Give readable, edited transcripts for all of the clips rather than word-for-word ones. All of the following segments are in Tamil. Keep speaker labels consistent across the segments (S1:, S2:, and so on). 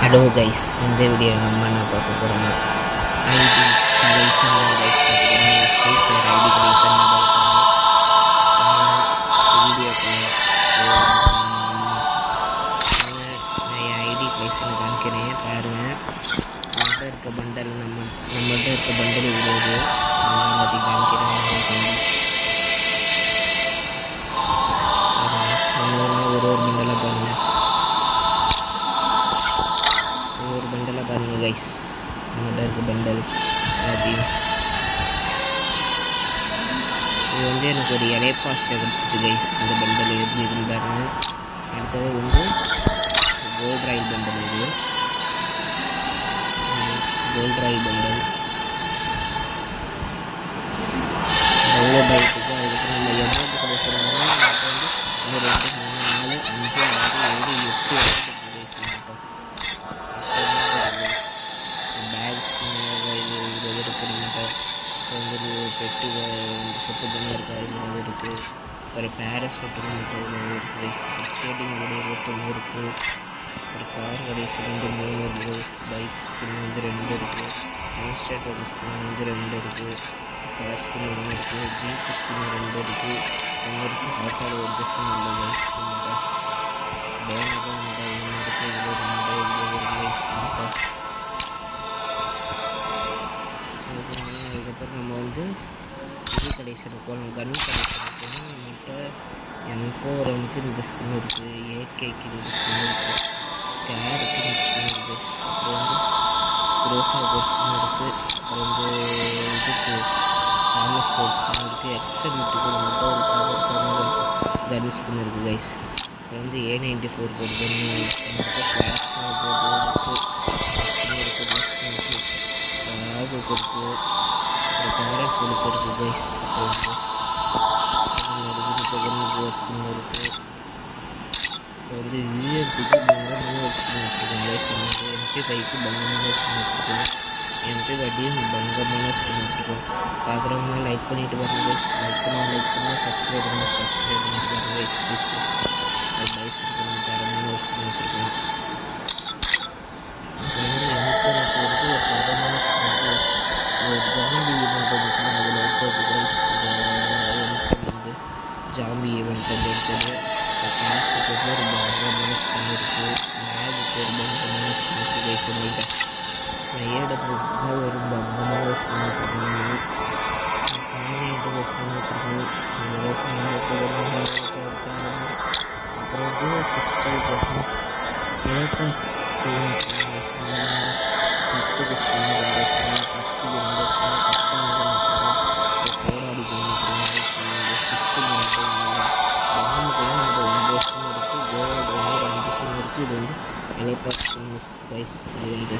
S1: ஹலோ கைஸ், இந்த வீடியோ நம்ம என்ன பார்க்க போகிறோம்? ஐடி கலெக்ஷன் தான் கைஸ் பார்த்துக்கணும். ஃப்ரீ ஃபயர் ஐடி கலெக்ஷன் தான் பார்க்க போகிறோம். வீடியோக்குள்ளே நான் என் ஐடி கலெக்ஷனை காமிக்கிறேன் பாருங்கள். நம்மகிட்ட இருக்க பண்டல் நம்மகிட்ட இருக்க பண்டல் இவ்வளோ எல்லாத்தையும் காமிக்கிறேன். ஒரு பண்டலாக பாருங்கள், ஒரு பண்டலாக பாருங்கள் கைஸ். நம்மகிட்ட இருக்க பண்டல் எல்லாத்தையும் இது எனக்கு ஒரு இலைப்பாஸில் கிடச்சிது கைஸ். இந்த பண்டல் எப்படி இருந்தாங்க. அடுத்தது கோல்ட் ராயல் பண்டல். இது கோல்ட் ராயல் பண்டல் டவுன்லோட் ஆகிட்டுருக்கு. அதுக்கப்புறம் நம்ம எமௌண்ட் கூட சொல்லணும்னா ஒரு 2 3 4 5 6 7 8 பேக்ஸ் இது இருக்குது. நம்மகிட்ட பெட்டு சொட்டு பண்ணி இருக்காது இருக்குது. ஒரு பேராசூட்டு இருக்குது. ஸ்கேட்டிங் கூட 21 இருக்குது. ஒரு கார் கடைசி 3 இருக்குது. பைக் ஸ்கின் 2 இருக்குது. மாஸ்டர் ஸ்கின் 2 இருக்குது. கார் ஸ்கின் 1 இருக்குது. ஜீப் ஸ்கின் 2 இருக்குது. 1 இருக்குது. ஆட்டோவில் ஒரு ஸ்கின் இல்லை கைஸ். பேனர் தான் இருக்குது. இவ்வளோ 2 கைஸ். அதுக்கப்புறம் நம்ம இது கடைசியில் போகலாம். கன் கடைசியில் போனால் நம்மகிட்ட M4 இந்த ஸ்கின் இருக்குது. AK இந்த ஸ்கின் இருக்குது. ஸ்கேருக்கு இந்த ஸ்கின் இருக்குது. அப்புறம் க்ரோஸாவுக்கு ஸ்கின் இருக்குது. அப்புறம் இதுக்கு ஃபேமஸ் கோர் ஸ்கின் இருக்குது. எக்ஸல்ட்டுக்கு நம்மகிட்ட ஒரு பவர் கன் ஸ்கின் இருக்குது கைஸ். அப்புறம் A94 போட்டு கன் இருக்குது. பிளாஸ்மா போட்டு இருக்குது. ராகுக்கு இருக்குது. அப்புறம் பவர்ஃபுல்லுக்கு இருக்குது கைஸ். ஸ்கின் இருக்குது. இப்போ யூஎம்பிக்கு பங்கமான ஸ்கின் வச்சுருக்கோம் கைஸ். MP5க்கு பங்கமான ஸ்கின் வச்சுருக்கோம். MP5யும் பங்கமான ஸ்கின் வச்சுருக்கோம். பார்க்குறவங்க லைக் பண்ணிவிட்டு பாருங்க கைஸ். லைக் பண்ணால் சப்ஸ்கிரைப் பண்ணிட்டு பாருங்க கைஸ். Please guys. அது கைஸ் இருக்கணும். தரமான ஒரு ஸ்கின் வச்சுருக்கோம். இப்போ M4 ஒரு தரமான ஸ்கின் ஒரு ஜாம்பி ஈவெண்ட் வந்துச்சுன்னா அதில் எடுத்தது கைஸ். ஜாம்பி ஈவெண்ட் எடுத்தது. காசுக்கு ஒரு பங்கமான ஸ்கின் இருக்குது. மேகுக்கு ஒரு பங்கமான ஸ்கின் இருக்குது கைஸ். சொல்லிட்டேன் ஏடப்புக்கு ஒரு பங்கமான ஸ்கின் வச்சுருக்கோம். காணிட்டு ஒரு ஸ்கின் வச்சுருக்கோம். அப்புறம் கிறிஸ்டல் போட்டோம். எலக்ட்ராஸ் ஸ்கின் வச்சுருக்கோம். 10க்கு ஸ்கின் 2 வச்சுருக்கோம். 10க்கு 2 வச்சுருக்கோம். 10 போராடி வச்சுருக்கோம். கிறிஸ்டல் பாம்புக்கு 9 ஸ்கின் இருக்குது. கோல்டு 5 ஸ்கின் இருக்குது. இது எலக்ட்ராஸ் ஸ்கின் கைஸ். இது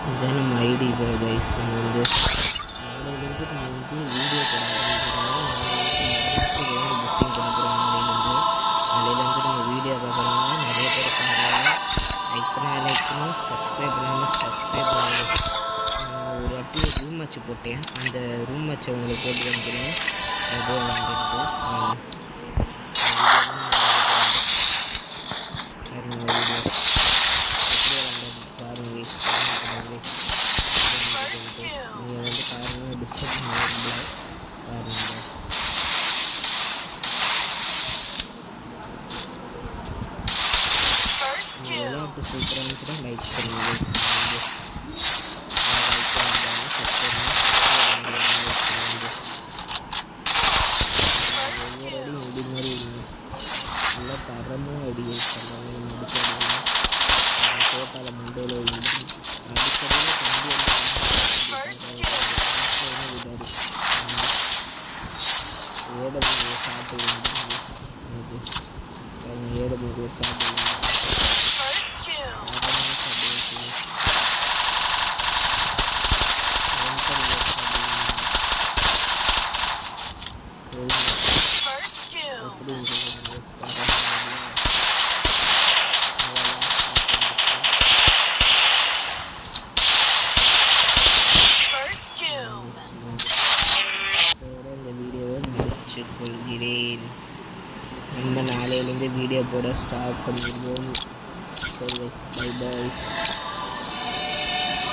S1: இதுதான் நம்ம ஐடி கைஸ். நம்ம நாளையிலேருந்து நம்ம வீடியோ போட ஆரம்பிச்சிருக்கோம். நாளையிலேருந்து புஷிங் பண்ண போகிறோம். நாளையிலேருந்து நம்ம வீடியோ பார்க்குறாங்க. நிறைய பேர் பண்ணுறாங்க. லைக் பண்ணால் சப்ஸ்கிரைப் பண்ணுங்கள். ஒரு வாட்டி ரூம் மேட்ச் போட்டேன். அந்த ரூம் மேட்ச்சை உங்களுக்கு போட்டு காமிக்கிறேன். அப்படியே வந்துட்டு விளையாட்டு சூப்பராக இருந்துச்சுன்னா லைக் பண்ணுங்கள். நல்லா தரமாக அடி பண்ணுறாங்க. நம்ம அடிக்க தோட்டால் மண்டையில் அடிக்கடியில் ஏடமுக சாப்பிட்டு ஏடமுக சாப்பிட்டு கொள்கிறேன். நம்ம நாளையிலேருந்து வீடியோ போட ஸ்டார்ட் பண்ணிடுவோம். சரி கைஸ், பை பாய்.